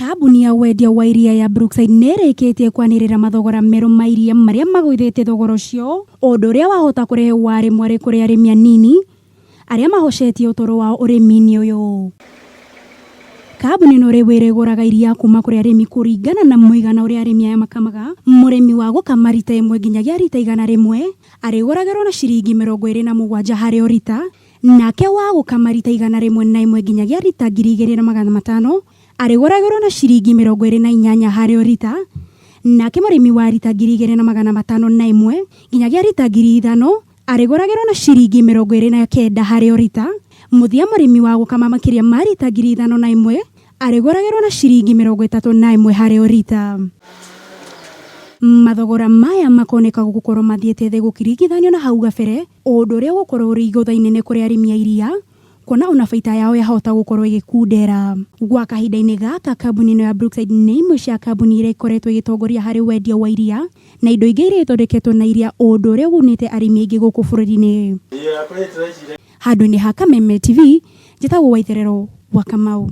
Kambuni ya wendia wa iria ya Brookside nĩrĩkĩtie kwanĩrĩra mathogora merũ ma iria marĩa magũithĩtie thogora ũcio, ũndũ ũrĩa wahota kũrehe ware mware kũrĩ arĩmi anini arĩa mahocetie ũtũũro wao ũrĩmi-inĩ ũyũ. Kambuni ĩno rĩu ĩrĩgũraga iria kuma kũrĩ arĩmi kũringana na mũigana ũrĩa arĩmi aya makamaga. Mũrĩmi wa gũkama rita ĩmwe nginyagia rita 100 arĩgũragĩrwo na ciringi 27 harĩ o rita, nake wa gũkama rita 101 nginyagia rita 2,500 arĩgũragĩrwo na ciringi 28 harĩ o rita, nake mũrĩmi wa rita 2,501 nginyagia rita 5,000 arĩgũragĩrwo na ciringi 29 harĩ o rita. Mũthia mũrĩmi wa gũkama makĩria ma rita 5,001 arĩgũragĩrwo na ciringi 31 harĩ o rita. Mathogora maya makoneka gũkorwo mathiĩte thĩ gũkĩringithanio na hau gabere, ũndũ ũrĩa gũkorwo ũrĩ igũtha inene kũrĩ arĩmi a iria, kuona ona baita yao yahota gũkorwo ĩgĩkundera. Gwa kahinda-inĩ gaka kambuni ĩno ya Brookside nĩ imwe cia kambuni iria ikoretwo igĩtongoria harĩ wendia wa iria na indo ingĩ iria ithondeketwo na iria, ũndũ ũrĩa ũgunĩte arĩmi aingĩ gũkũ bũrũri-inĩ. Handũ-inĩ ha Kameme TV, njĩtagwo Waitherero wa Kamau.